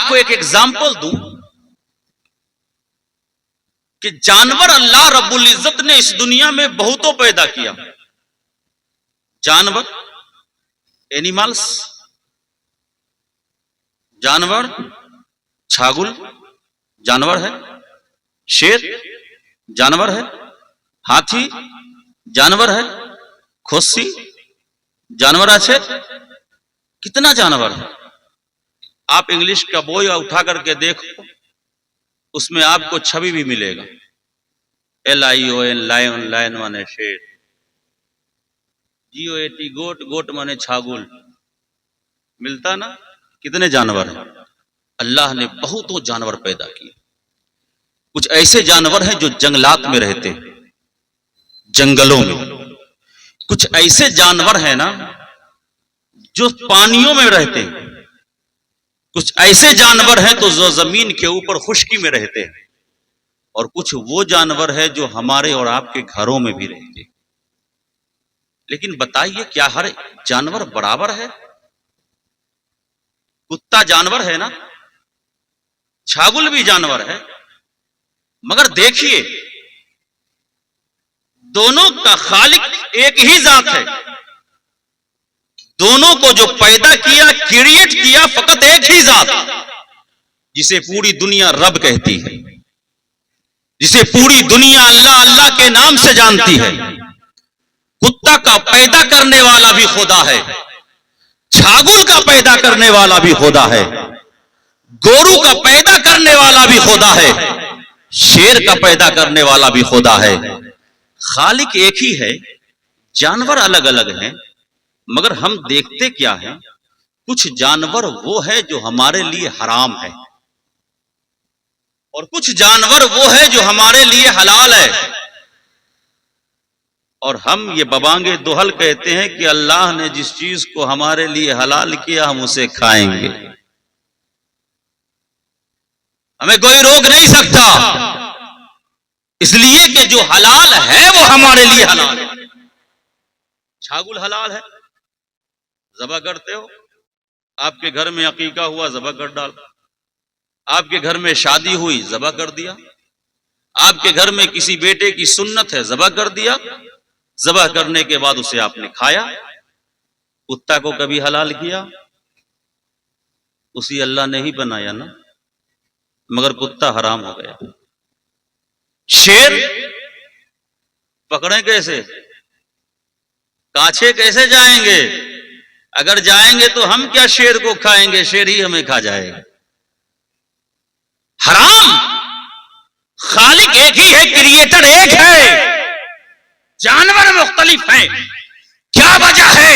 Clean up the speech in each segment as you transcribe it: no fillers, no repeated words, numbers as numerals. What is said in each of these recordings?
आपको एक एग्जाम्पल दूं कि जानवर अल्लाह रब्बुल इज्जत ने इस दुनिया में बहुतों पैदा किया। जानवर, एनिमल्स, जानवर, छागुल जानवर है, शेर जानवर है, हाथी जानवर है, खुस्सी जानवर है, कितना जानवर है। आप इंग्लिश का बोय उठा करके देखो, उसमें आपको छवि भी मिलेगा। LION लायन, लायन माने शेर, GOAT गोट, गोट माने छागुल, मिलता ना। कितने जानवर हैं। अल्लाह ने बहुतों जानवर पैदा किए। कुछ ऐसे जानवर हैं जो जंगलात में रहते हैं, जंगलों में। कुछ ऐसे जानवर हैं ना जो पानियों में रहते हैं। कुछ ऐसे जानवर हैं तो जो जमीन के ऊपर खुश्की में रहते हैं। और कुछ वो जानवर है जो हमारे और आपके घरों में भी रहते हैं। लेकिन बताइए, क्या हर जानवर बराबर है? कुत्ता जानवर है ना, छागुल भी जानवर है, मगर देखिए दोनों का खालिक एक ही जात है। दोनों को जो पैदा किया, क्रिएट किया, फकत एक ही जात, जिसे पूरी दुनिया रब कहती है, जिसे पूरी दुनिया अल्लाह अल्लाह के नाम से जानती है। कुत्ता का पैदा करने वाला भी खुदा है, छागुल का पैदा करने वाला भी खुदा है, गोरू का पैदा करने वाला भी खुदा है, शेर का पैदा करने वाला भी खुदा है। खालिक एक ही है, जानवर अलग अलग हैं, मगर हम देखते क्या है, कुछ जानवर वो है जो हमारे लिए हराम है और कुछ जानवर वो है जो हमारे लिए हलाल है। और हम ये बबांगे दोहल कहते हैं कि अल्लाह ने जिस चीज को हमारे लिए हलाल किया हम उसे खाएंगे, हमें कोई रोक नहीं सकता, इसलिए कि जो हलाल है वो हमारे लिए हलाल है। छागुल हलाल है, ज़बह करते हो। आपके घर में अकीका हुआ, ज़बह कर डाल। आपके घर में शादी हुई, ज़बह कर दिया। आपके घर में किसी बेटे की सुन्नत है, ज़बह कर दिया। ज़बह करने के बाद उसे आपने खाया। कुत्ता को कभी हलाल किया? उसी अल्लाह ने ही बनाया ना, मगर कुत्ता हराम हो गया। शेर पकड़े कैसे? काछे कैसे जाएंगे? अगर जाएंगे तो हम क्या शेर को खाएंगे, शेर ही हमें खा जाएगा। हराम। खालिक एक ही है, क्रिएटर एक है, जानवर मुख्तलिफ हैं। क्या वजह है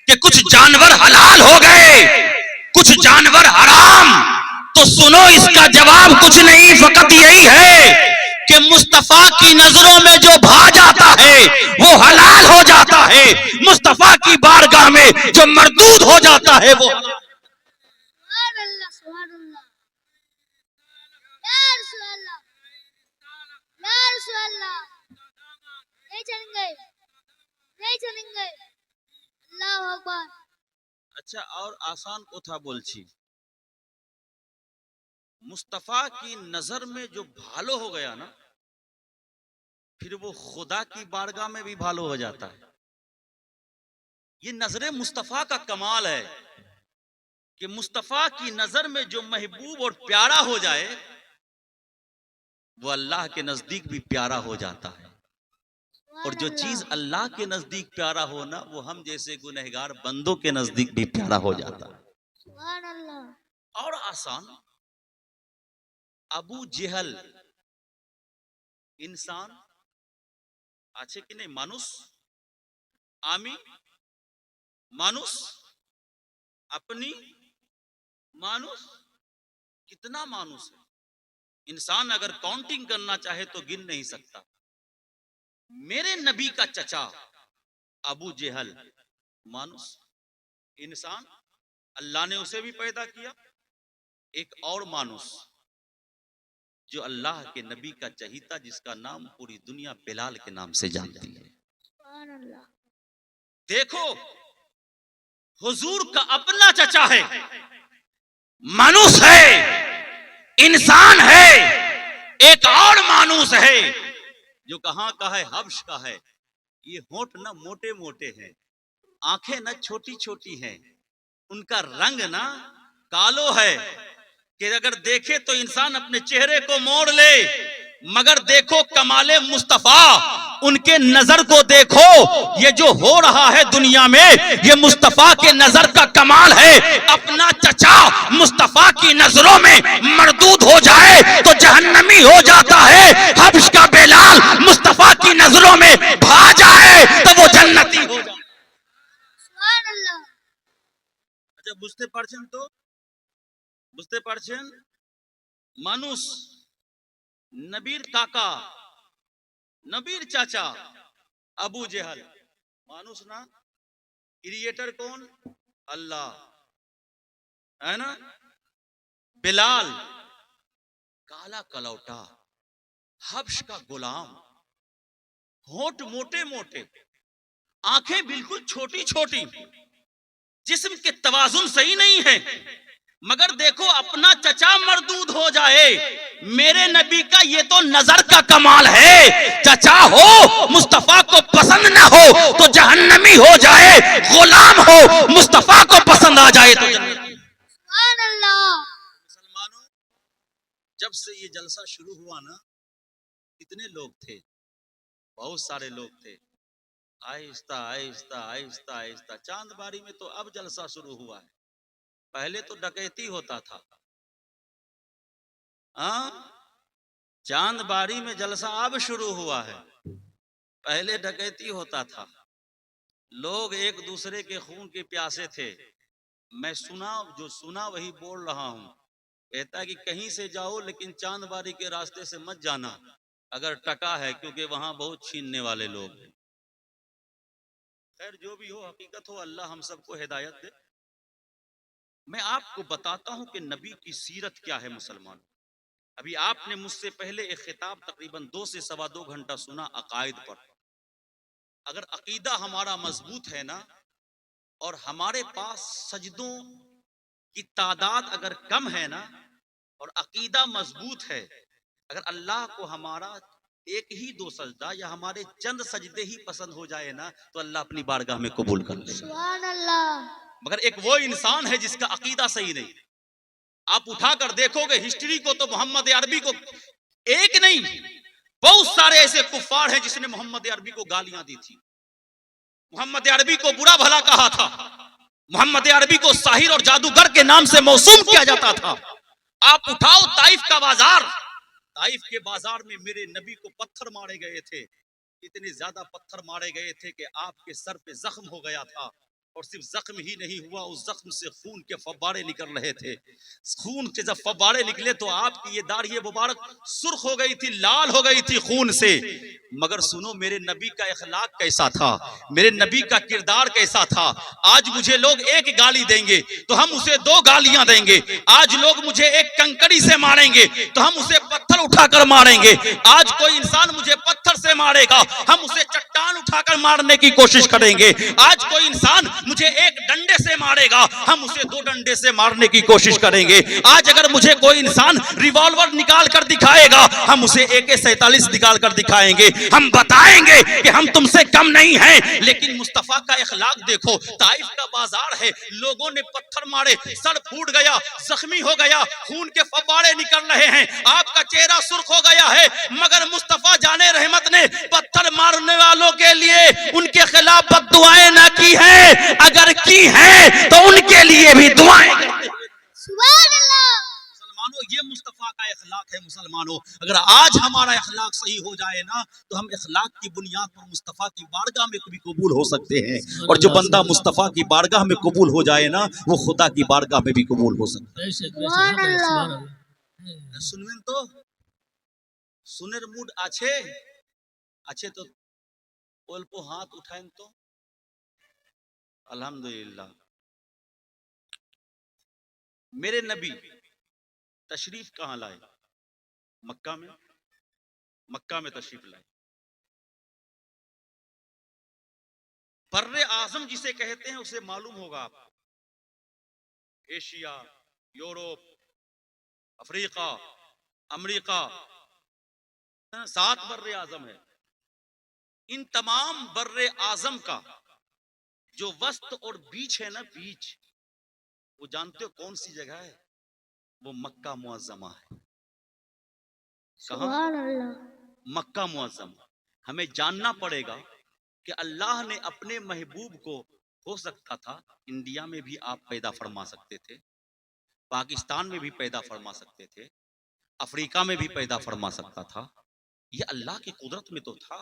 कि कुछ जानवर हलाल हो गए, कुछ जानवर हराम? तो सुनो, इसका जवाब कुछ नहीं, फकत यही है कि मुस्तफा की नजरों में जो भा जाता है वो हलाल हो जाता है, मुस्तफा की बारगाह में जो मरदूद हो जाता है वो। अच्छा, और आसान कोथा बोलছি, मुस्तफा की नजर में जो भालो हो गया ना, फिर वो खुदा की बारगाह में भी भालो हो जाता है। ये नजरे मुस्तफा का कमाल है कि मुस्तफा की नजर में जो महबूब और प्यारा हो जाए वो अल्लाह के नजदीक भी प्यारा हो जाता है। और जो चीज अल्लाह के नजदीक प्यारा हो ना, वो हम जैसे गुनहगार बंदों के नजदीक भी प्यारा हो जाता है। और आसान, अबू जेहल इंसान আছে কি নেই? মানুষ, আমি মানুষ, अपनी मानुष, कितना मानुष है। इंसान अगर काउंटिंग करना चाहे तो गिन नहीं सकता। मेरे नबी का चचा अबू जेहल मानुष, इंसान, अल्लाह ने उसे भी पैदा किया। एक और मानुष जो अल्लाह के नबी का चहीता, जिसका नाम पूरी दुनिया बिलाल के नाम से जानती है। देखो, हुजूर का अपना चचा है, मानुस है, इंसान है। एक और मानुस है जो कहां का है, हब्श का है। ये होंठ ना मोटे मोटे हैं, आंखें ना छोटी छोटी हैं, उनका रंग ना कालो है कि अगर देखे तो इंसान अपने चेहरे को मोड़ ले, मगर देखो कमाले मुस्तफा, उनके नजर को देखो। ये जो हो रहा है दुनिया में, ये मुस्तफा के नजर का कमाल है। अपना चचा मुस्तफा की नजरों में मरदूद हो जाए तो जहन्नमी हो जाता है। हब्श का बेलाल मुस्तफा की नजरों में भा जाए तो वो जन्नती हो जाए। अच्छा, বুঝতে পারছেন তো? বুঝতে পারছেন? মানুষ, নবীর কাকা, नबीर चाचा अबू जेहल, मानुस ना। क्रिएटर कौन? अल्लाह, है ना। बिलाल काला कलौटा, हब्श का गुलाम, होंठ मोटे मोटे, आंखें बिल्कुल छोटी छोटी, जिस्म के तवाजुन सही नहीं है, मगर देखो अपना चचा मरदूद हो जाए। मेरे नबी का ये तो नजर का कमाल है। चचा हो मुस्तफा को पसंद ना हो तो जहन्नमी हो जाए, गुलाम हो मुस्तफा को पसंद आ जाए तो जन्नती। मुसलमानों, जब से ये जलसा शुरू हुआ ना, कितने लोग थे? बहुत सारे लोग थे। आहिस्ता आहिस्ता आहिस्ता आहिस्ता चांदबारी में तो अब जलसा शुरू हुआ है। पहले तो डकैती होता था। चांदबारी में जलसा अब शुरू हुआ है, पहले डकैती होता था। लोग एक दूसरे के खून के प्यासे थे। मैं सुना, जो सुना वही बोल रहा हूं। कहता कि कहीं से जाओ लेकिन चांदबारी के रास्ते से मत जाना अगर टका है, क्योंकि वहां बहुत छीनने वाले लोग हैं। खैर जो भी हो, हकीकत हो, अल्लाह हम सबको हिदायत दे। मैं आपको बताता हूं कि नबी की सीरत क्या है। मुसलमान, अभी आपने मुझसे पहले एक खिताब तकरीबन 2 से सवा 2 घंटा सुना अकायद पर। अगर अकीदा हमारा मजबूत है ना, और हमारे पास सजदों की तादाद अगर कम है ना, और अकीदा मजबूत है, अगर अल्लाह को हमारा एक ही 2 सजदा या हमारे चंद सजदे ही पसंद हो जाए ना, तो अल्लाह अपनी बारगाह में कबूल कर ले। सुभान अल्लाह। मगर एक वो इंसान है जिसका अकीदा सही नहीं। आप उठाकर देखोगे हिस्ट्री को तो मोहम्मद अरबी को एक नहीं, बहुत सारे ऐसे कुफ्फार हैं जिसने मोहम्मद अरबी को गालियां दी थी, मोहम्मद अरबी को बुरा भला कहा था, मोहम्मद अरबी को साहिर और जादूगर के नाम से मौसूम किया जाता था। आप उठाओ ताइफ का बाजार, ताइफ के बाजार में मेरे नबी को पत्थर मारे गए थे। इतने ज्यादा पत्थर मारे गए थे कि आपके सर पे जख्म हो गया था, और सिर्फ जख्म ही नहीं हुआ, उस जख्म से खून के फव्वारे निकल रहे थे। खून के जब फव्वारे निकले तो आपकी ये दाढ़ी मुबारक सुर्ख हो गई थी, लाल हो गई थी खून से। मगर सुनो, मेरे नबी का इखलाक कैसा था, मेरे नबी का किरदार कैसा था। आज मुझे लोग एक गाली देंगे तो हम उसे 2 गालियां देंगे। आज लोग मुझे एक कंकड़ी से मारेंगे तो हम उसे पत्थर उठाकर मारेंगे। आज कोई इंसान मुझे पत्थर से मारेगा, हम उसे चट्टान उठाकर मारने की कोशिश करेंगे। आज कोई इंसान मुझे एक डंडे से मारेगा, हम उसे 2 डंडे से मारने की कोशिश करेंगे। आज अगर मुझे कोई इंसान रिवॉल्वर निकाल कर दिखाएगा, हम उसे AK-47 निकाल कर दिखाएंगे। हम बताएंगे कि हम तुमसे कम नहीं हैं। लेकिन मुस्तफा का इखलाक देखो। ताइफ का बाजार है, लोगों ने पत्थर मारे, सर फूट गया, जख्मी हो गया, खून के फव्वारे निकल रहे हैं, आपका चेहरा सुर्ख हो गया है, मगर मुस्तफा जाने रहमत ने पत्थर मारने वालों के लिए उनके खिलाफ बद्दुआएं ना की हैं, अगर की हैं तो उनके लिए भी दुआएं करते हैं। सुभान अल्लाह। मुसलमानों, ये मुस्तफा का इखलाक है। मुसलमानों, अगर आज हमारा इखलाक सही हो जाए ना, तो हम इखलाक की बुनियाद पर मुस्तफा की बारगाह में भी कबूल हो सकते हैं। और जो बंदा मुस्तफा की बारगाह में कबूल हो जाए ना, वो खुदा की बारगाह में भी कबूल हो सकता है। सुभान अल्लाह। सुनवें तो सुनेर मूड आछे अच्छे तो अल्प हाथ उठाएं तो अल्हम्दुलिल्लाह। मेरे नबी तशरीफ कहां लाए? मक्का में। मक्का में तशरीफ लाए। बर्रे आजम जिसे कहते हैं उसे मालूम होगा आप। एशिया, यूरोप, अफ्रीका, अमेरिका, 7 बर्रे आजम है। इन तमाम बर्रे आजम का जो वस्त और बीच है ना, बीच, वो जानते हो कौन सी जगह है? वो मक्का मुअज्जमा है। कहां? मक्का मुअज्जमा। हमें जानना पड़ेगा कि अल्लाह ने अपने महबूब को, हो सकता था इंडिया में भी आप पैदा फरमा सकते थे, पाकिस्तान में भी पैदा फरमा सकते थे, अफ्रीका में भी पैदा फरमा सकता था। ये अल्लाह की कुदरत में तो था।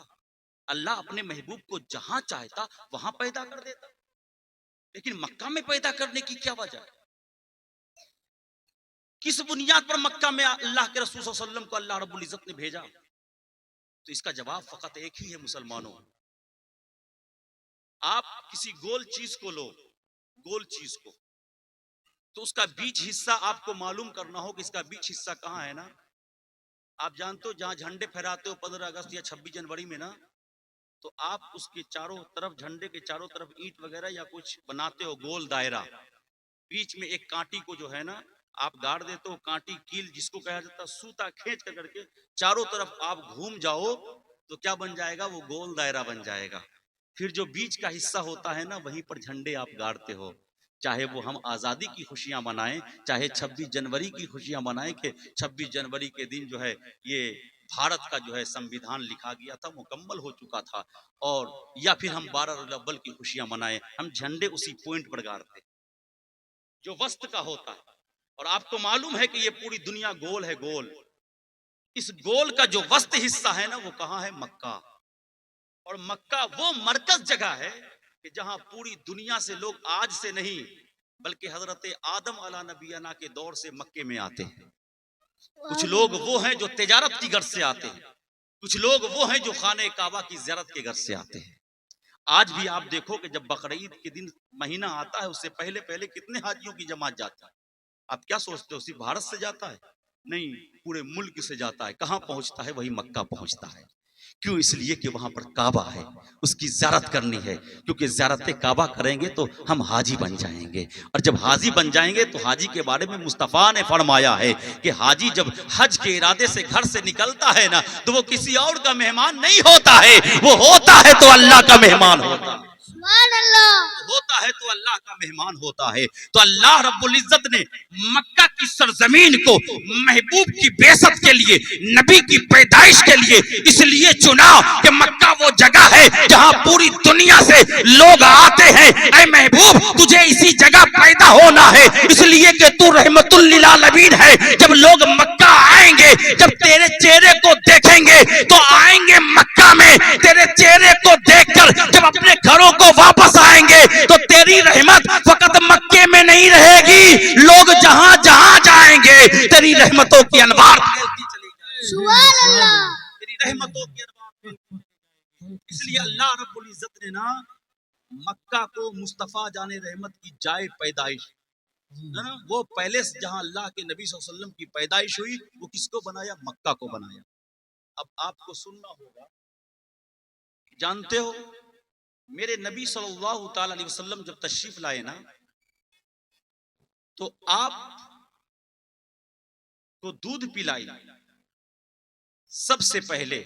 अल्लाह अपने महबूब को जहां चाहता वहां पैदा कर देता, लेकिन मक्का में पैदा करने की क्या वजह है? किस बुनियाद पर मक्का में अल्लाह के रसूल सल्लल्लाहु अलैहि वसल्लम को अल्लाह रब्बुल इज्जत ने भेजा? तो इसका जवाब फकत एक ही है मुसलमानों। आप किसी गोल चीज को लो, गोल चीज को, तो उसका बीच हिस्सा आपको मालूम करना हो कि इसका बीच हिस्सा कहाँ है ना। आप जानते हो जहां झंडे फहराते हो 15 अगस्त या 26 जनवरी में ना, तो आप उसके चारों तरफ, झंडे के चारों तरफ ईंट वगैरह या कुछ बनाते हो गोल दायरा, बीच में एक कांटी को जो है ना आप गाड़ देते हो, कांटी कील जिसको कहा जाता है, सूता खींच कर करके चारों तरफ आप घूम जाओ तो क्या बन जाएगा? वो गोल दायरा बन जाएगा। फिर जो बीच का हिस्सा होता है ना, वहीं पर झंडे आप गाड़ते हो। चाहे वो हम आजादी की खुशियां मनाएं, चाहे 26 जनवरी की खुशियां मनाएं कि 26 जनवरी के दिन जो है ये भारत का जो है संविधान लिखा गया था, मुकम्मल हो चुका था, और या फिर हम 12 रबीउल अव्वल की खुशियां मनाएं, हम झंडे उसी पॉइंट पर गाड़ते जो वस्त का होता है। और आपको मालूम है कि ये पूरी दुनिया गोल है, गोल। इस गोल का जो वस्त हिस्सा है ना, वो कहां है? मक्का। और मक्का वो मरकज जगह है कि जहां पूरी दुनिया से लोग आज से नहीं बल्कि हजरत आदम अला नबीना के दौर से मक्के में आते हैं। कुछ लोग वो हैं जो तिजारत की गर्ज से आते हैं, कुछ लोग वो हैं जो खाने काबा की ज़ियारत के गर्ज से आते हैं। आज भी आप देखो कि जब बकरीद के दिन महीना आता है, उससे पहले पहले कितने हाजियों की जमात जाता है। आप क्या सोचते हो सिर्फ भारत से जाता है? नहीं, पूरे मुल्क से जाता है। कहां पहुंचता है? वही मक्का पहुंचता है। क्यों? इसलिए कि वहां पर काबा है, उसकी ज़ियारत करनी है, क्योंकि ज़ियारत काबा करेंगे तो हम हाजी बन जाएंगे, और जब हाजी बन जाएंगे तो हाजी के बारे में मुस्तफ़ा ने फरमाया है कि हाजी जब हज के इरादे से घर से निकलता है ना, तो वो किसी और का मेहमान नहीं होता है, वो होता है तो अल्लाह का मेहमान होता है। होता है तो अल्लाह का मेहमान होता है। तो अल्लाह रब्बुल इज्जत ने मक्का की सरजमीन को महबूब की बेइज्जत के लिए, नबी की पैदाइश के लिए इसलिए चुना कि मक्का वो जगह है जहां पूरी दुनिया से लोग आते हैं। ऐ महबूब, तुझे इसी जगह पैदा होना है, इसलिए कि तू रहमतुल लिल आलमीन है। जब लोग मक्का आएंगे, जब तेरे चेहरे को देखेंगे तो आएंगे मक्का में, तेरे चेहरे को देखकर जब अपने घरों को वापस आएंगे तो तेरी रहमत फकत मक्के में नहीं रहेगी, लोग जहां जहां जाएंगे तेरी रहमतों की अनवार फैलती चली जाएगी। सुभान अल्लाह, तेरी रहमतों की अनवार फैलती जाएगी। इसलिए अल्लाह रब्बुल इज्जत ने ना मक्का को मुस्तफा जाने रहमत की जाए पैदाइश है ना, वो पहले से जहां अल्लाह के नबी सल्लल्लाहु अलैहि वसल्लम की पैदाइश हुई, वो किसको बनाया? मक्का को बनाया। अब आपको सुनना होगा, जानते हो मेरे नबी सल्लल्लाहु अलैहि वसल्लम जब तशरीफ लाए ना, तो आप को दूध पिलाई सबसे पहले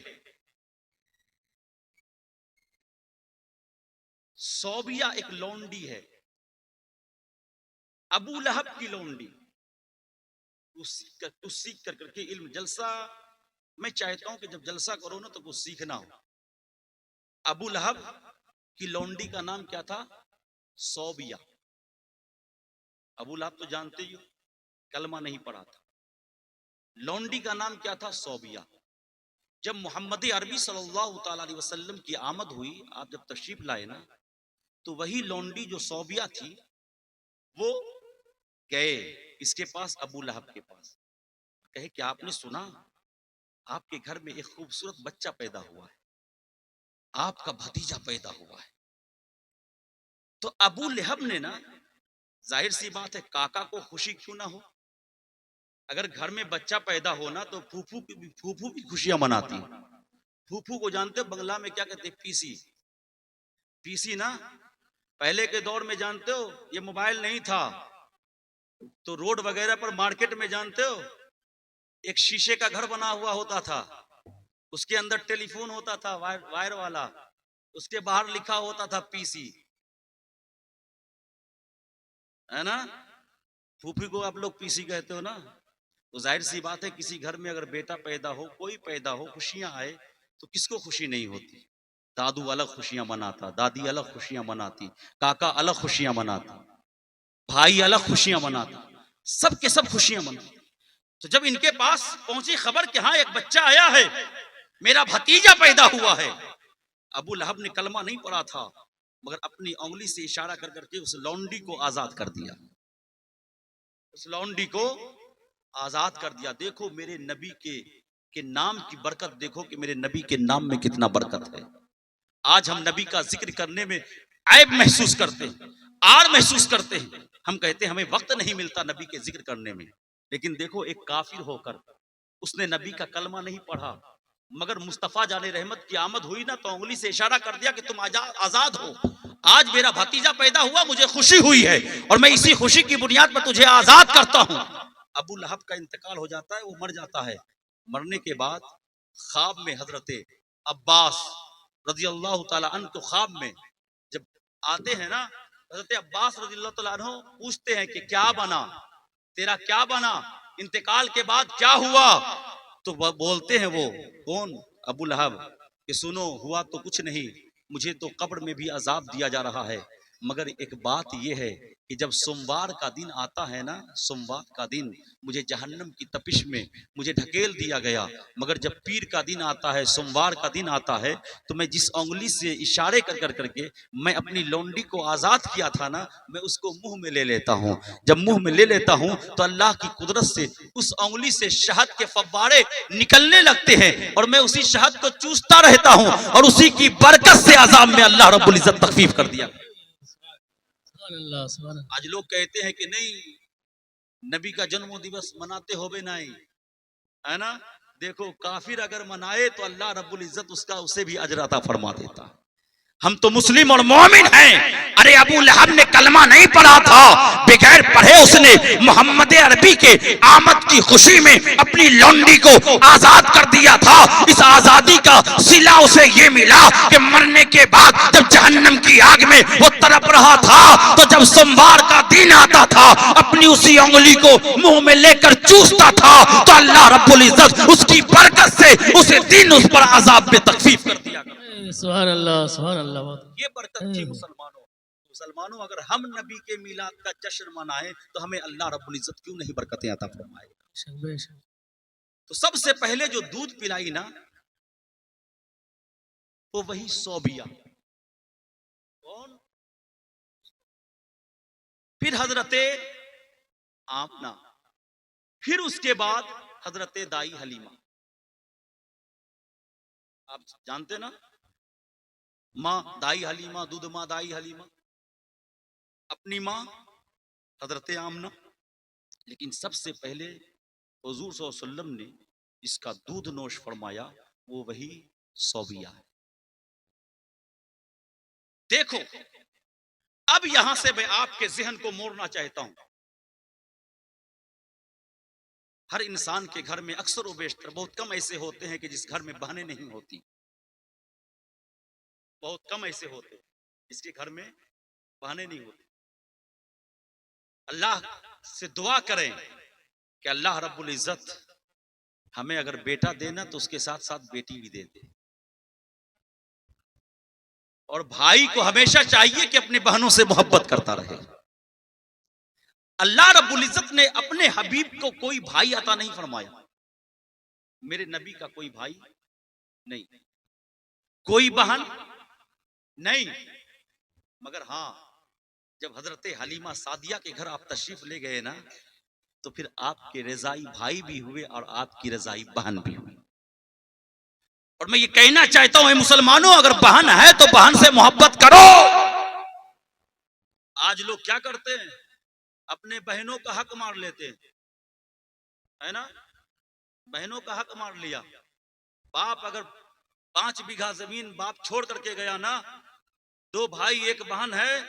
सौबिया, एक लौंडी है, अबू लहब की लौंडी। तो सीख कर करके इल्म जलसा, मैं चाहता हूं कि जब जलसा करो ना तो कुछ सीखना हो। अबू लहब की लौंडी का नाम क्या था? सौबिया। अबू लहब तो जानते ही हो, कलमा नहीं पढ़ा था। लौंडी का नाम क्या था? सौबिया। जब मोहम्मद अरबी सल्लल्लाहु अलैहि वसल्लम की आमद हुई, आप जब तशरीफ लाए ना, तो वही लौंडी जो सौबिया थी वो गए इसके पास, अबू लहब के पास, कहे कि आपने सुना आपके घर में एक खूबसूरत बच्चा पैदा हुआ है, आपका भतीजा पैदा हुआ है। तो अबू लहब ने ना, जाहिर सी बात है काका को खुशी क्यों ना हो, अगर घर में बच्चा पैदा होना तो फूफू की खुशियां मनाती। फूफू को जानते हो बंगला में क्या कहते हैं? पीसी। पीसी ना, पहले के दौर में जानते हो ये मोबाइल नहीं था, तो रोड वगैरह पर मार्केट में जानते हो एक शीशे का घर बना हुआ होता था, उसके अंदर टेलीफोन होता था वायर वाला, उसके बाहर लिखा होता था पीसी, है ना। फूफी को आप लोग पीसी कहते हो ना। तो जाहिर सी बात है किसी घर में अगर बेटा पैदा हो, कोई पैदा हो, खुशियां आए तो किसको खुशी नहीं होती। दादू अलग खुशियां मनाता, दादी अलग खुशियां मनाती, काका अलग खुशियां मनाता, भाई अलग खुशियां मनाता, सब के सब खुशियां मनाते। तो जब इनके पास पहुंची खबर कि हाँ एक बच्चा आया है, मेरा भतीजा पैदा हुआ है, अबू लहब ने कलमा नहीं पढ़ा था मगर अपनी उंगली से इशारा कर करके उस लौंडी को आजाद कर दिया, उस लौंडी को आजाद कर दिया। देखो मेरे नबी के नाम की बरकत, देखो कि मेरे नबी के नाम में कितना बरकत है। आज हम नबी का जिक्र करने में ऐब महसूस करते हैं, आर महसूस करते हैं, हम कहते हैं हमें वक्त नहीं मिलता नबी के जिक्र करने में। लेकिन देखो एक काफिर होकर उसने नबी का कलमा नहीं पढ़ा, मगर मुस्तफा जाने रहमत की आमद हुई ना तो उंगली से इशारा कर दिया कि तुम आजाद हो, आज मेरा भतीजा पैदा हुआ, मुझे खुशी हुई है और मैं इसी खुशी की बुनियाद पर तुझे आजाद करता हूं। अबू लहब का इंतकाल हो जाता है, वो मर जाता है। मरने के बाद ख्वाब में हजरत अब्बास रजी अल्लाह ताला अन्हु को ख्वाब में जब आते हैं ना, हजरत अब्बास रजी अल्लाह ताला अन्हु पूछते हैं कि क्या बना, तेरा क्या बना, इंतकाल के बाद क्या हुआ। तो बोलते हैं वो कौन, अबू लहब, कि सुनो हुआ तो कुछ नहीं, मुझे तो कब्र में भी अजाब दिया जा रहा है, मगर एक बात यह है कि जब सोमवार का दिन आता है ना, सोमवार का दिन मुझे जहन्नम की तपिश में मुझे ढकेल दिया गया, मगर जब पीर का दिन आता है, सोमवार का दिन आता है, तो मैं जिस उंगली से इशारे कर कर करके मैं अपनी लौंडी को आजाद किया था ना, मैं उसको मुंह में ले लेता हूँ। जब मुंह में ले लेता हूँ तो अल्लाह की कुदरत से उस उंगली से शहद के फव्वारे निकलने लगते हैं और मैं उसी शहद को चूसता रहता हूँ और उसी की बरकत से अजाब में अल्लाह रब्बुल इज्जत तखफीफ कर दिया। आज लोग कहते हैं कि नहीं नबी का जन्म दिवस मनाते हो बे नहीं, है ना। देखो काफिर अगर मनाए तो अल्लाह रब्बुल इज्जत उसका उसे भी अजर अता फरमा देता। हम तो मुस्लिम और मोमिन हैं। अरे अबू लहब ने कलमा नहीं पढ़ा था, बगैर पढ़े उसने मोहम्मद अरबी के आमद की खुशी में अपनी लौंडी को आजाद कर दिया था। इस आजादी का सिला उसे ये मिला कि मरने के बाद जब जहन्नम की आग में वो तड़प रहा था, तो जब सोमवार का दिन आता था अपनी उसी उंगली को मुंह में लेकर चूसता था, तो अल्लाह रब्बुल इज्जत उसकी बरकत से उसे दिन उस पर अजाब में तखफीफ कर दिया। सुभान अल्लाह, सुभान अल्लाह। ये बरकत थी मुसलमानों। मुसलमानों अगर हम नबी के मिलाद का जश्न मनाएं तो हमें अल्लाह रब्बुल इज्जत क्यों नहीं बरकतें अता फरमाएगा। तो सबसे पहले जो दूध पिलाई ना वो वही सौबिया, कौन, फिर हजरते आमना, फिर उसके बाद हजरते दाई हलीमा। आप जानते ना, माँ दाई हलीमा, दूध माँ दाई हलीमा, अपनी माँ हजरत आमना। लेकिन सबसे पहले हुजूर सल्लल्लाहु अलैहि वसल्लम ने इसका दूध नोश फरमाया, वो वही सौबिया है। देखो अब यहां से मैं आपके जहन को मोड़ना चाहता हूं। हर इंसान के घर में अक्सर व बेशतर बहुत कम ऐसे होते हैं कि जिस घर में बहनें नहीं होती, बहुत कम ऐसे होते जिसके घर में बहनें नहीं होती। अल्लाह से दुआ करें कि अल्लाह रब्बुल इज्जत हमें अगर बेटा देना तो उसके साथ साथ बेटी भी दे दे। और भाई को हमेशा चाहिए कि अपनी बहनों से मोहब्बत करता रहे। अल्लाह रब्बुल इज्जत ने अपने हबीब को कोई भाई अता नहीं फरमाया, मेरे नबी का कोई भाई नहीं, कोई बहन नहीं, मगर हाँ जब हजरत हलीमा सादिया के घर आप तशरीफ ले गए ना, तो फिर आपके रजाई भाई भी हुए और आपकी रजाई बहन भी हुई। और मैं ये कहना चाहता हूं मुसलमानों, अगर बहन है तो बहन से मोहब्बत करो। आज लोग क्या करते हैं, अपने बहनों का हक मार लेते हैं, है ना, बहनों का हक मार लिया। बाप अगर 5 बीघा जमीन बाप छोड़ करके गया ना, 2 भाई 1 बहन है,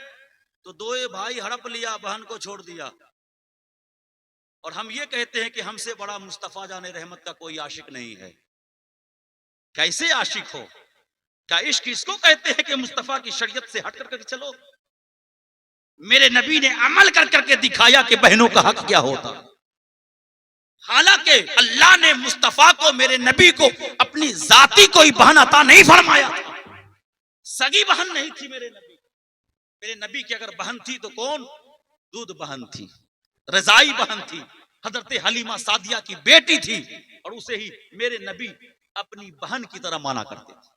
तो 2 भाई हड़प लिया, बहन को छोड़ दिया। और हम ये कहते हैं कि हमसे बड़ा मुस्तफा जाने रहमत का कोई आशिक नहीं है। कैसे आशिक हो? क्या इश्क इसको कहते हैं कि मुस्तफा की शरीयत से हट करके चलो? मेरे नबी ने अमल कर करके दिखाया कि बहनों का हक क्या होता। हालांकि अल्लाह ने मुस्तफा को, मेरे नबी को, अपनी जाती कोई बहन अता नहीं फरमाया था। सगी बहन नहीं थी मेरे नबी। मेरे नबी की अगर बहन थी तो कौन? दूध बहन थी, रजाई बहन थी, हजरत हलीमा सादिया की बेटी थी, और उसे ही मेरे नबी अपनी बहन की तरह माना करते थे।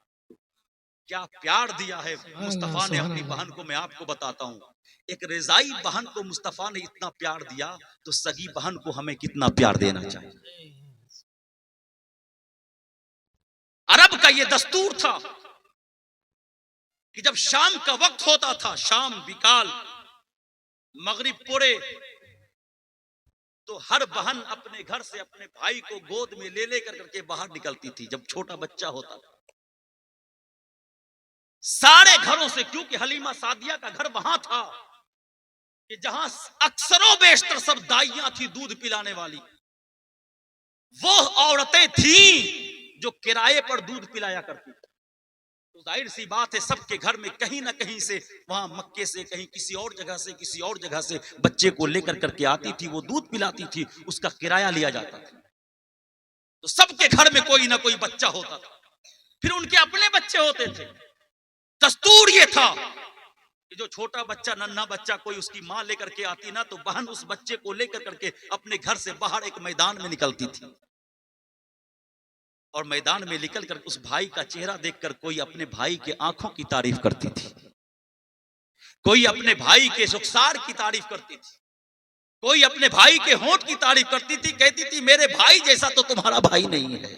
क्या प्यार दिया है मुस्तफा ने अपनी बहन को, मैं आपको बताता हूं। एक रजाई बहन को मुस्तफा ने इतना प्यार दिया, तो सगी बहन को हमें कितना प्यार देना चाहिए। अरब का यह दस्तूर था कि जब शाम का वक्त होता था, शाम बिकाल मगरिब पूरे, तो हर बहन अपने घर से अपने भाई को गोद में ले लेकर करके बाहर निकलती थी। जब छोटा बच्चा होता था सारे घरों से, क्योंकि हलीमा सादिया का घर वहां था कि जहां अक्सरों बेशतर सब दाइयां थी दूध पिलाने वाली। वो औरतें थीं जो किराए पर दूध पिलाया करती थी। तो जाहिर सी बात है सबके घर में कहीं ना कहीं से, वहां मक्के से, कहीं किसी और जगह से, किसी और जगह से बच्चे को लेकर करके आती थी, वो दूध पिलाती थी, उसका किराया लिया जाता था। तो सबके घर में कोई ना कोई बच्चा होता था, फिर उनके अपने बच्चे होते थे। दस्तूर ये था कि जो छोटा बच्चा, नन्हा बच्चा, कोई उसकी मां लेकर के आती ना, तो बहन उस बच्चे को लेकर करके अपने घर से बाहर एक मैदान में निकलती थी, और मैदान में निकल कर उस भाई का चेहरा देखकर कोई अपने भाई के आंखों की तारीफ करती थी, कोई अपने भाई के रुखसार की तारीफ करती थी, कोई अपने भाई के होंठ की तारीफ करती थी, कहती थी मेरे भाई जैसा तो तुम्हारा भाई नहीं है।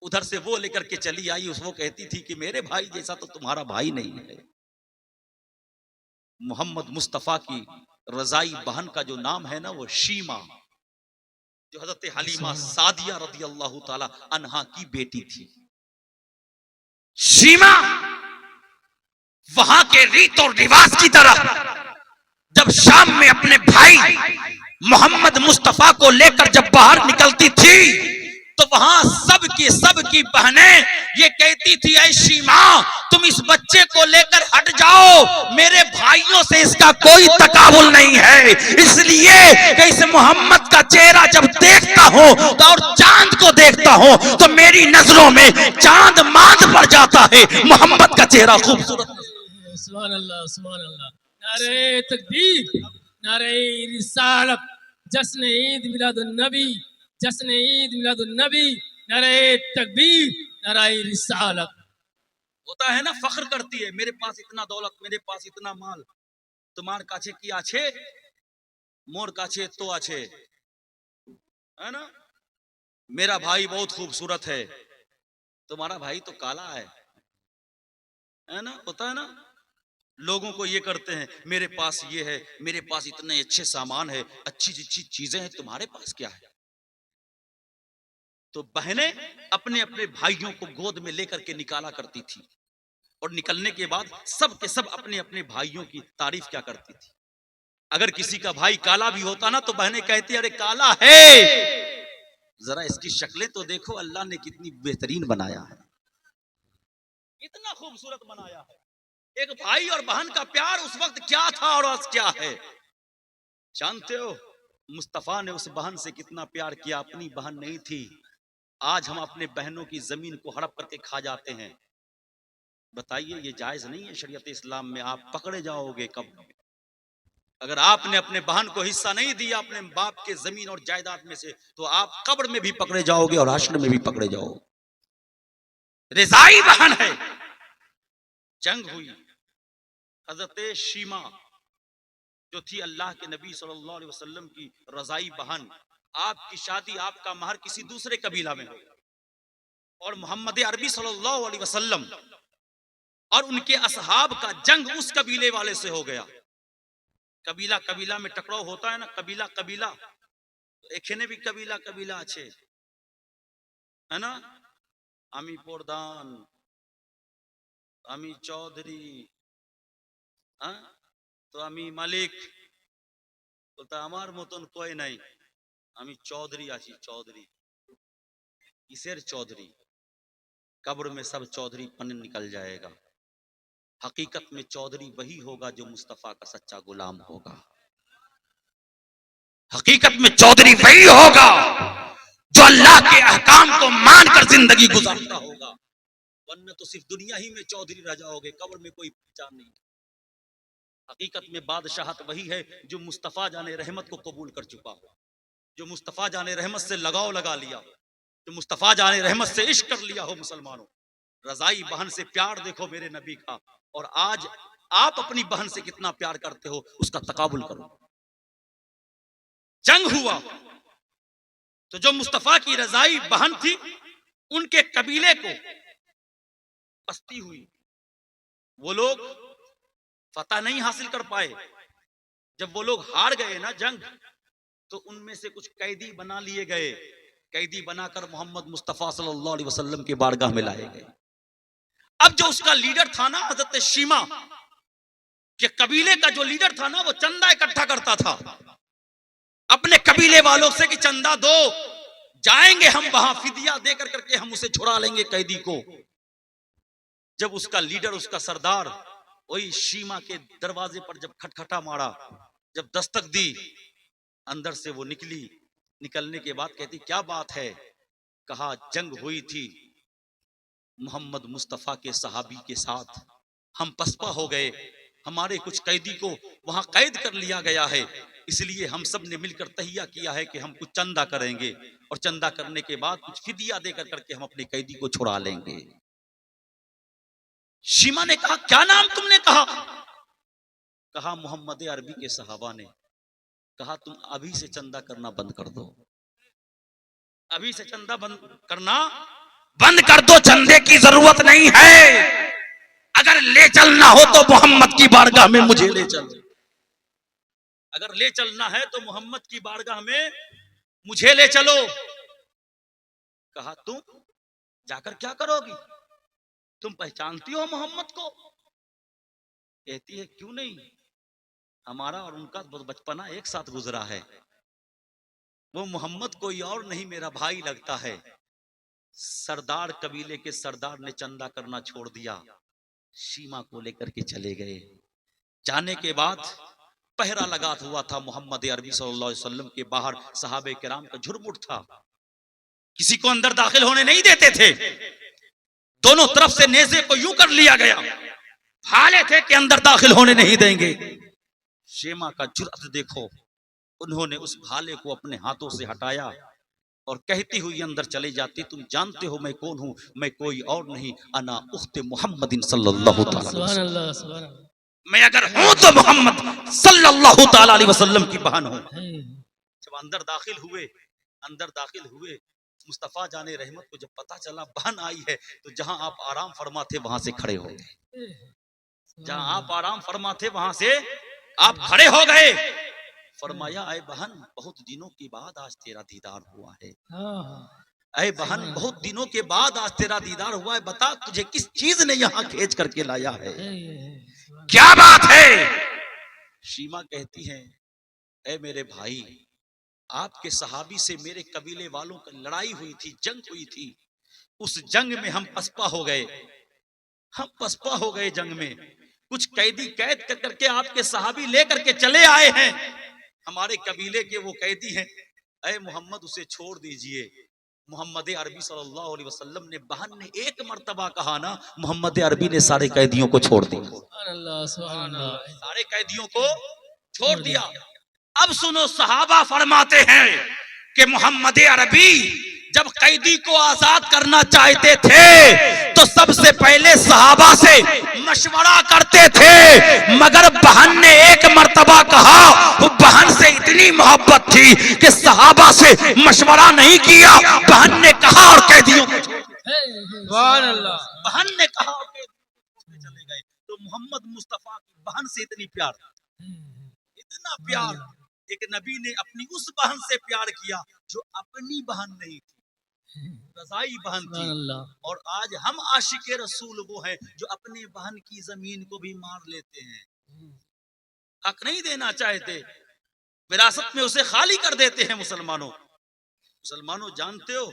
उधर से वो लेकर के चली आई, वो कहती थी कि मेरे भाई जैसा तो तुम्हारा भाई नहीं है। मोहम्मद मुस्तफा की रजाई बहन का जो नाम है ना, वो शीमा, जो हजरत हलीमा सादिया रदी अल्लाह ताला अन्हा की बेटी थी। शीमा वहां के रीत और रिवाज की तरह जब शाम में अपने भाई मोहम्मद मुस्तफा को लेकर जब बाहर निकलती थी, तो वहां सबकी बहनें ये कहती थी, ऐ शीमा तुम इस बच्चे को लेकर हट जाओ, मेरे भाइयों से इसका कोई तकाबुल नहीं है। इसलिए कि इस मोहम्मद का चेहरा जब देखता हूं तो और चांद को देखता हूं तो मेरी नजरों में चांद मांद पड़ जाता है। मोहम्मद का चेहरा खूबसूरत। सुभान अल्लाह, सुभान अल्लाह। नारे तकबीर, नारे रिसालत, जश्न ईद मिलादुन नबी, जश्न ईद मिलादुन नबी, नारे तकबीर, नारे रिसालत। होता है ना, फख्र करती है, मेरे पास इतना दौलत, मेरे पास इतना माल, तुम्हार काछे की आछे, मोर काछे तो आछे, है ना, मेरा भाई बहुत खूबसूरत है, तुम्हारा भाई तो काला है ना। होता है ना, लोगों को ये करते हैं, मेरे पास ये है, मेरे पास इतने अच्छे सामान है, अच्छी अच्छी चीजें हैं, तुम्हारे पास क्या है। तो बहनें अपने अपने भाइयों को गोद में लेकर के निकाला करती थी, और निकलने के बाद सब के सब अपने अपने भाइयों की तारीफ क्या करती थी। अगर किसी का भाई काला भी होता ना, तो बहनें कहती अरे काला है, जरा इसकी शक्लें तो देखो, अल्लाह ने कितनी बेहतरीन बनाया है, इतना खूबसूरत बनाया है। एक भाई और बहन का प्यार उस वक्त क्या था और आज क्या है, जानते हो? मुस्तफा ने उस बहन से कितना प्यार किया। अपनी बहन नहीं थी, आज हम अपने बहनों की जमीन को हड़प करके खा जाते हैं। बताइए, ये जायज नहीं है शरीयत इस्लाम में। आप पकड़े जाओगे कब? अगर आपने अपने बहन को हिस्सा नहीं दिया अपने बाप के जमीन और जायदाद में से, तो आप कब्र में भी पकड़े जाओगे और हश्र में भी पकड़े जाओगे। रिजाई बहन है। जंग हुई, हजरत शीमा जो थी अल्लाह के नबी सल्लल्लाहु अलैहि वसल्लम की रजाई बहन, आपकी शादी, आपका महर किसी दूसरे कबीला में हो, और मोहम्मद अरबी सल्लल्लाहु अलैहि वसल्लम और उनके असहाब का जंग उस कबीले वाले से हो गया। कबीला कबीला में टकराव होता है ना, कबीला कबीला, एखेने भी कबीला कबीला अच्छे है ना, आमी प्रधान, आमी चौधरी, तो आमी मालिक, बोलता আমার মতন कोई नहीं, আমি চৌধুরী আছি, चौधरी किसेर चौधरी, कब्र में सब चौधरी पन निकल जाएगा। हकीकत में चौधरी वही होगा जो मुस्तफा का सच्चा गुलाम होगा। हकीकत में चौधरी वही होगा जो अल्लाह के अहकाम को मानकर जिंदगी गुजारता होगा, वरना तो सिर्फ दुनिया ही में चौधरी रह जाओगे, कब्र में कोई पहचान नहीं। हकीकत में बादशाहत वही है जो मुस्तफा जाने रहमत को कबूल कर चुका हो, जो मुस्तफा जाने रहमत से लगाव लगा लिया हो, जो मुस्तफा जाने रहमत से इश्क कर लिया हो। मुसलमानों, रजाई बहन से प्यार देखो मेरे नबी का, और आज आप अपनी बहन से कितना प्यार करते हो उसका तकाबुल करो। जंग हुआ तो जो मुस्तफा की रजाई बहन थी उनके कबीले को पस्ती हुई, वो लोग फतह नहीं हासिल कर पाए। जब वो लोग हार गए ना जंग, तो उनमें से कुछ कैदी बना लिए गए, कैदी बनाकर मोहम्मद मुस्तफा सल्लल्लाहु अलैहि वसल्लम के बारगाह में लाए गए। अब जो उसका लीडर था ना, हजरत शीमा के कबीले का जो लीडर था ना, वो चंदा इकट्ठा करता था अपने कबीले वालों से कि चंदा दो, जाएंगे हम वहां, फिदिया देकर करके हम उसे छुड़ा लेंगे कैदी को। जब उसका लीडर, उसका सरदार वही शीमा के दरवाजे पर जब खटखटा मारा, जब दस्तक दी, अंदर से वो निकली। निकलने के बाद कहती क्या बात है? कहा जंग हुई थी मोहम्मद मुस्तफा के सहाबी के साथ, हम पसपा हो गए, हमारे कुछ कैदी को वहां कैद कर लिया गया है, इसलिए हम सब ने मिलकर तहिया किया है कि हम कुछ चंदा करेंगे, और चंदा करने के बाद कुछ फिदिया देकर करके हम अपने कैदी को छुड़ा लेंगे। शीमा ने कहा क्या नाम तुमने कहा? कहा मोहम्मद अरबी के सहाबा ने। कहा तुम अभी से चंदा करना बंद कर दो, अभी से चंदा बंद करना बंद कर दो, चंदे की जरूरत नहीं है। अगर ले चलना हो तो मोहम्मद की बारगाह में मुझे ले चलो, अगर ले चलना है तो मोहम्मद की बारगाह में मुझे ले चलो। कहा तुम जाकर क्या करोगी? तुम पहचानती हो मोहम्मद को? कहती है क्यों नहीं, हमारा और उनका बचपना एक साथ गुजरा है, वो मोहम्मद कोई और नहीं मेरा भाई लगता है। सरदार कबीले के सरदार ने चंदा करना छोड़ दिया, शीमा को लेकर के चले गए। जाने के बाद पहरा लगा हुआ था मोहम्मद अरबी सल्लल्लाहु अलैहि वसल्लम के बाहर, सहाबे किराम का झुरमुट था, किसी को अंदर दाखिल होने नहीं देते थे। दोनों तरफ से नेज़े को यूं कर लिया गया, भाले थे कि अंदर दाखिल होने नहीं देंगे। शीमा का जुर्अत देखो, उन्होंने उस भाले को अपने हाथों से हटाया और कहती हुई अंदर चली जाती, तुम जानते हो मैं कौन हूं, मैं कोई और नहीं, अना उख्ते मोहम्मदिन सल्लल्लाहु अलैहि वसल्लम, मैं अगर हूं तो मोहम्मद सल्लल्लाहु अलैहि वसल्लम की बहन हूं। जब अंदर दाखिल हुए, मुस्तफा जाने रहमत को जब पता चला बहन आई है, तो जहां आप आराम फरमा थे वहां से खड़े हो गए, जहां आप आराम फरमा थे वहां से आप खड़े हो गए। फरमाया ऐ बहन बहुत दिनों के बाद आज तेरा दीदार हुआ है, ऐ बहन बहुत दिनों के बाद आज तेरा दीदार हुआ है, बता तुझे किस चीज ने यहाँ खींच करके लाया है, क्या बात है? शीमा कहती है ऐ मेरे भाई, आपके सहाबी से मेरे कबीले वालों की लड़ाई हुई थी, जंग हुई थी, उस जंग में हम पसपा हो गए, हम पसपा हो गए जंग में, कुछ कैदी कैद कर करके आपके सहाबी लेकर के चले आए हैं, हमारे कबीले के वो कैदी हैं, ऐ मोहम्मद उसे छोड़ दीजिए। मोहम्मद अरबी सल्लल्लाहु अलैहि वसल्लम ने, बहन ने एक मर्तबा कहा ना, मोहम्मद अरबी ने सारे कैदियों को छोड़ दिया, सारे कैदियों को छोड़ दिया। अब सुनो, सहाबा फरमाते हैं कि मोहम्मद अरबी जब कैदी को आजाद करना चाहते थे तो सबसे पहले सहाबा से मशवरा करते थे, मगर बहन ने एक मर्तबा कहा, बहन से इतनी मोहब्बत थी कि सहाबा से मशवरा नहीं किया, बहन ने कहा और कैदियों को सुभान अल्लाह, बहन ने कहा और कैदियों चले गए। तो मोहम्मद मुस्तफा की बहन से इतनी प्यार, इतना प्यार, एक नबी ने अपनी उस बहन से प्यार किया जो अपनी बहन नहीं थी, रजाई बहन थी। और आज हम आशिक रसूल वो हैं जो अपने बहन की जमीन को भी मार लेते हैं, हक नहीं देना चाहते, विरासत में उसे खाली कर देते हैं। मुसलमानों, मुसलमानों जानते हो,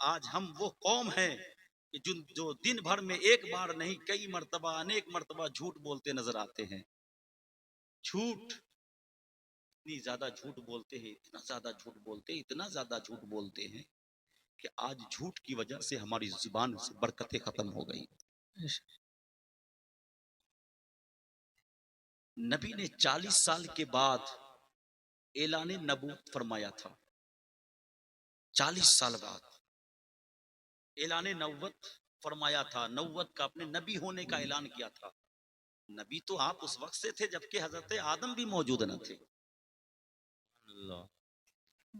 आज हम वो कौम हैं कि जो दिन भर में एक बार नहीं कई मर्तबा अनेक मर्तबा झूठ बोलते नजर आते हैं। झूठ, इतनी ज्यादा झूठ बोलते हैं, इतना ज्यादा झूठ बोलते हैं, इतना ज्यादा झूठ बोलते हैं कि आज झूठ की वजह से हमारी जुबान से बरकतें खत्म हो गई। नबी ने 40 साल के बाद ऐलान नबूवत फरमाया था। 40 साल बाद ऐलान नबूवत फरमाया था, नबूवत का, अपने नबी होने का ऐलान किया था। नबी तो आप उस वक्त से थे जबकि हजरत आदम भी मौजूद न थे।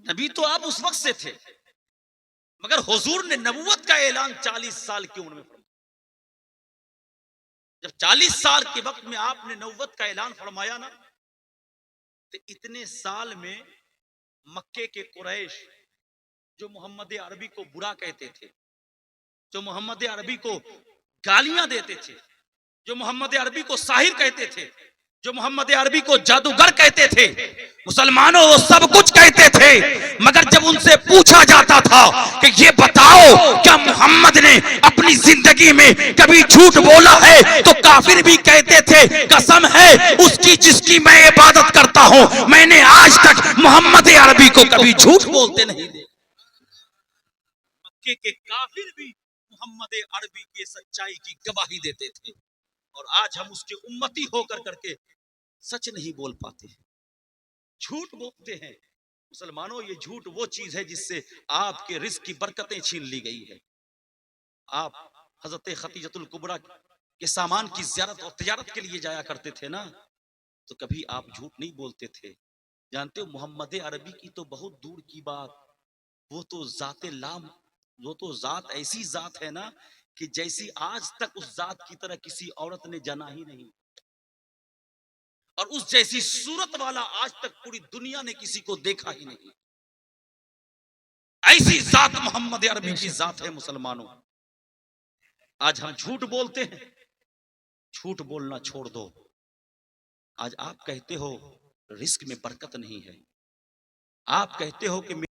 नबी तो आप उस वक्त से थे, मगर हुजूर ने नबूवत का ऐलान 40 साल की उम्र में फरमाया। जब 40 साल के वक्त में आपने नबूवत का ऐलान फरमाया ना, तो इतने साल में मक्के के कुरैश जो मोहम्मद अरबी को बुरा कहते थे, जो मोहम्मद अरबी को गालियां देते थे, जो मोहम्मद अरबी को साहिर कहते थे, जो मोहम्मद अरबी को जादूगर कहते थे, मुसलमानों वो सब कुछ कहते थे, मगर जब उनसे पूछा जाता था कि ये बताओ क्या मोहम्मद ने अपनी जिंदगी में कभी झूठ बोला है, तो काफिर भी कहते थे कसम है उसकी जिसकी मैं इबादत करता हूं, मैंने आज तक मोहम्मद अरबी को कभी झूठ बोलते नहीं देखा। मक्के के काफिर भी मोहम्मद अरबी की सच्चाई की गवाही देते थे, और आज हम उसके उम्मती होकर करके सच नहीं बोल पाते हैं, झूठ बोलते हैं। मुसलमानों, ये झूठ वो चीज है जिससे आपके रिज़्क़ की बरकतें छीन ली गई है। आप हजरत खतीजतुल कुबरा के सामान की ज़ियारत और तिजारत के लिए जाया करते थे ना, तो कभी आप झूठ नहीं बोलते थे। जानते हो, मोहम्मद अरबी की तो बहुत दूर की बात, वो तो ज़ाते लाम, वो तो ज़ात ऐसी ज़ात है ना कि जैसी आज तक उस ज़ात की तरह किसी औरत ने जना ही नहीं, और उस जैसी सूरत वाला आज तक पूरी दुनिया ने किसी को देखा ही नहीं। ऐसी ज़ात मोहम्मद अरबी की ज़ात है। मुसलमानों, आज हम झूठ बोलते हैं, झूठ बोलना छोड़ दो। आज आप कहते हो रिज़्क़ में बरकत नहीं है, आप कहते हो कि